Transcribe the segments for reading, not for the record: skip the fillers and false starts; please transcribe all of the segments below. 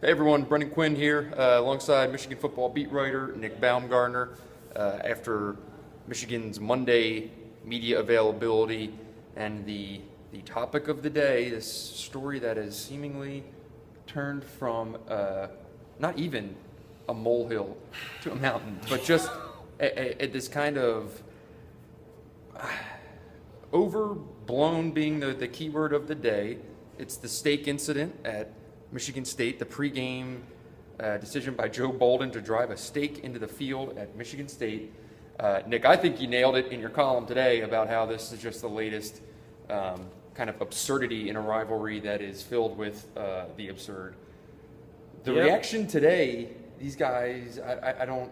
Hey everyone, Brendan Quinn here, alongside Michigan football beat writer Nick Baumgartner. After Michigan's Monday media availability and the topic of the day, this story that has seemingly turned from not even a molehill to a mountain, but just this kind of overblown being the key word of the day. It's the steak incident at Michigan State, the pregame decision by Joe Bolden to drive a steak into the field at Michigan State. Nick, I think you nailed it in your column today about how this is just the latest kind of absurdity in a rivalry that is filled with the absurd. The reaction today, these guys, I don't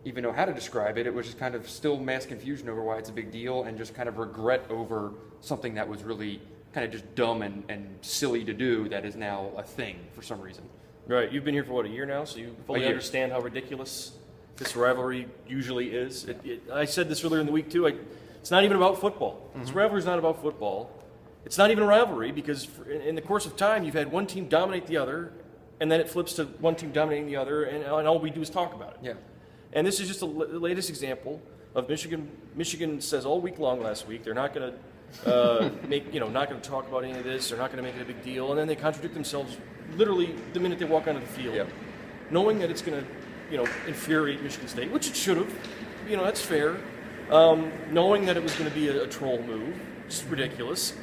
even know how to describe it. It was just kind of still mass confusion over why it's a big deal and just kind of regret over something that was really kind of just dumb and silly to do that is now a thing for some reason. Right. You've been here for, a year now, so you fully understand how ridiculous this rivalry usually is. I said this earlier in the week, too. It's not even about football. Mm-hmm. This rivalry is not about football. It's not even a rivalry because in the course of time, you've had one team dominate the other, and then it flips to one team dominating the other, and all we do is talk about it. Yeah. And this is just the latest example of Michigan. Michigan says all week long last week they're not going to not going to talk about any of this. They're not going to make it a big deal, and then they contradict themselves literally the minute they walk onto the field, knowing that it's going to, infuriate Michigan State, which it should have. That's fair. Knowing that it was going to be a troll move, just ridiculous.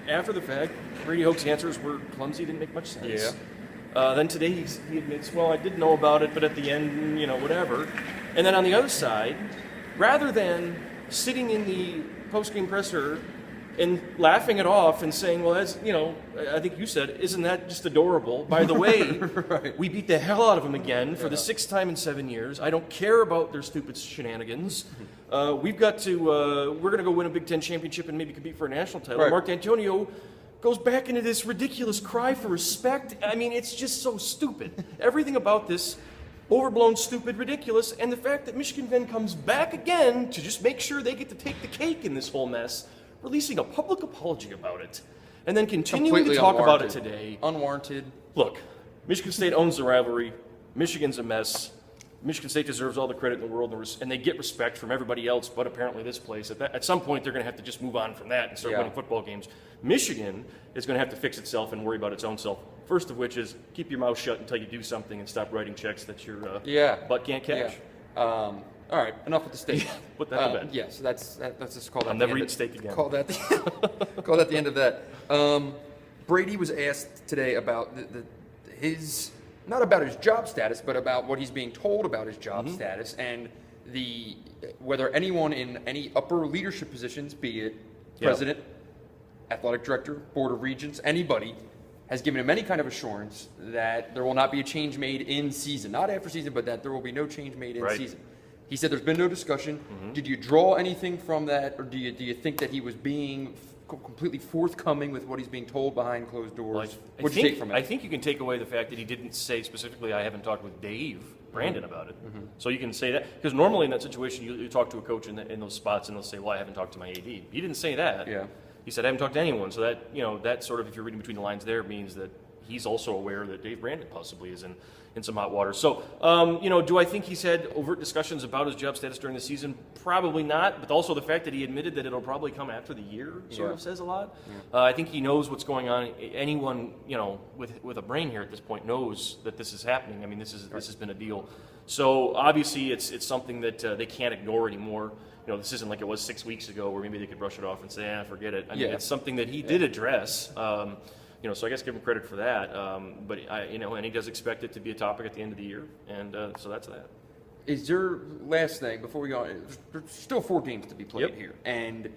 After the fact, Brady Hoke's answers were clumsy, didn't make much sense. Yeah. Then today he admits, well, I did know about it, but at the end, whatever. And then on the other side, rather than sitting in the post-game presser and laughing it off and saying, well, that's, I think you said, isn't that just adorable? By the way, right. We beat the hell out of them again for the sixth time in 7 years. I don't care about their stupid shenanigans. We've got to, we're going to go win a Big Ten championship and maybe compete for a national title. Right. Mark D'Antonio goes back into this ridiculous cry for respect. I mean, it's just so stupid. Everything about this, overblown, stupid, ridiculous, and the fact that Michigan then comes back again to just make sure they get to take the cake in this whole mess, releasing a public apology about it, and then continuing Completely to talk about unwarranted. it today. Unwarranted. Look, Michigan State owns the rivalry. Michigan's a mess. Michigan State deserves all the credit in the world, and they get respect from everybody else, but apparently this place. At some point, they're going to have to just move on from that and start winning football games. Michigan is going to have to fix itself and worry about its own self. First of which is keep your mouth shut until you do something and stop writing checks that your butt can't cash. Yeah. All right, enough with the steak. Put that to bed. Yes, that's just called. I'll never eat steak again. Call that the end of that. Brady was asked today about his not about his job status, but about what he's being told about his job status and whether anyone in any upper leadership positions, be it president, athletic director, board of regents, anybody, has given him any kind of assurance that there will not be a change made in season, not after season, but that there will be no change made in season. He said there's been no discussion. Did you draw anything from that, or do you think that he was being completely forthcoming with what he's being told behind closed doors? What did you take from it? I think you can take away the fact that he didn't say specifically, I haven't talked with Dave Brandon about it. So you can say that, because normally in that situation, you talk to a coach in those spots, and they'll say, well, I haven't talked to my AD. He didn't say that. Yeah. He said, I haven't talked to anyone. So that, that sort of, if you're reading between the lines there, means that he's also aware that Dave Brandon possibly is in some hot water. So, do I think he's had overt discussions about his job status during the season? Probably not, but also the fact that he admitted that it'll probably come after the year sort of says a lot. Yeah. I think he knows what's going on. Anyone, with a brain here at this point knows that this is happening. I mean, this has been a deal. So obviously it's something that they can't ignore anymore. This isn't like it was 6 weeks ago where maybe they could brush it off and say, forget it. I mean, it's something that he did address. So I guess give him credit for that. But and he does expect it to be a topic at the end of the year, and so that's that. Is your last thing before we go on? There's still 4 games to be played here, and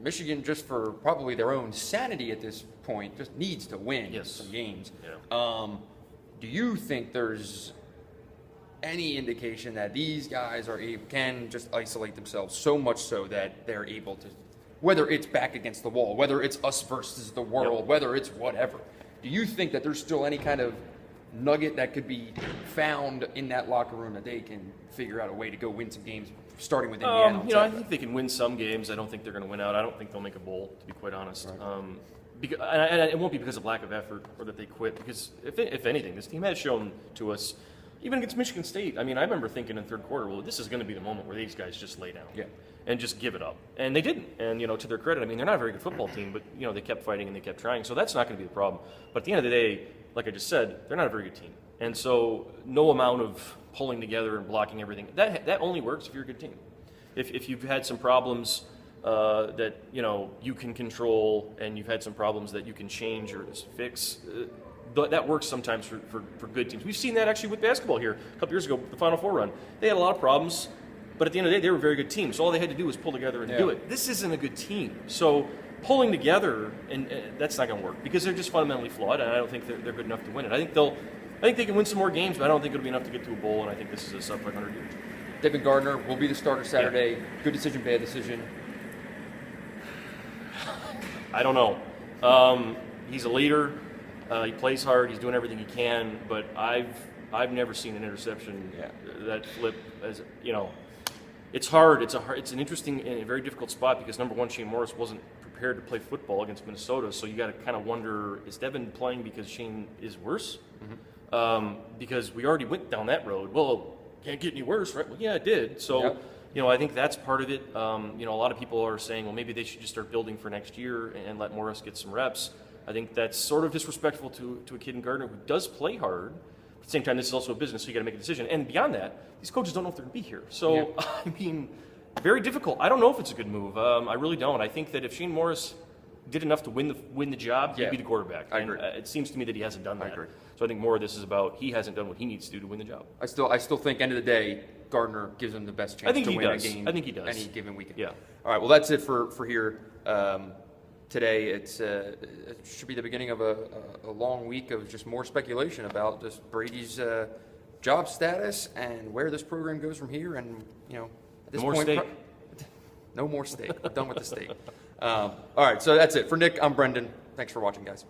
Michigan, just for probably their own sanity at this point, just needs to win some games. Yeah. Do you think there's any indication that these guys can just isolate themselves so much so that they're able to, whether it's back against the wall, whether it's us versus the world, whether it's whatever, do you think that there's still any kind of nugget that could be found in that locker room that they can figure out a way to go win some games, starting with Indiana? I think they can win some games. I don't think they're going to win out. I don't think they'll make a bowl, to be quite honest. Right. and it won't be because of lack of effort or that they quit. Because if anything, this team has shown to us, even against Michigan State. I mean, I remember thinking in third quarter, well, this is going to be the moment where these guys just lay down and just give it up, and they didn't. And to their credit, I mean, they're not a very good football team, but they kept fighting and they kept trying. So that's not going to be the problem. But at the end of the day, like I just said, they're not a very good team, and so no amount of pulling together and blocking everything that only works if you're a good team. If you've had some problems that you can control, and you've had some problems that you can change or fix, that works sometimes for good teams. We've seen that actually with basketball here a couple years ago, the Final Four run. They had a lot of problems, but at the end of the day, they were a very good team. So all they had to do was pull together and do it. This isn't a good team. So pulling together, and that's not going to work because they're just fundamentally flawed, and I don't think they're good enough to win it. I think they can win some more games, but I don't think it'll be enough to get to a bowl, and I think this is a sub-500 year. David Gardner will be the starter Saturday. Yeah. Good decision, bad decision? I don't know. He's a leader. He plays hard. He's doing everything he can. But I've never seen an interception that flip. As it's hard. It's an interesting and a very difficult spot because number one, Shane Morris wasn't prepared to play football against Minnesota. So you got to kind of wonder: is Devin playing because Shane is worse? Mm-hmm. Because we already went down that road. Well, can't get any worse, right? Well, yeah, it did. So. Yep. I think that's part of it. A lot of people are saying, well, maybe they should just start building for next year and let Morris get some reps. I think that's sort of disrespectful to a kid in Gardner who does play hard. At the same time, this is also a business, so you got to make a decision. And beyond that, these coaches don't know if they're going to be here. So, I mean, very difficult. I don't know if it's a good move. I really don't. I think that if Shane Morris did enough to win the job, he'd be the quarterback. I agree. It seems to me that he hasn't done that. I agree. So I think more of this is about he hasn't done what he needs to do to win the job. I still think end of the day, Gardner gives him the best chance to win a game. I think he does. Any given weekend. Yeah. All right. Well, that's it for here today. It should be the beginning of a long week of just more speculation about just Brady's job status and where this program goes from here. And at this point, steak. No more steak. We're done with the steak. All right. So that's it for Nick. I'm Brendan. Thanks for watching, guys.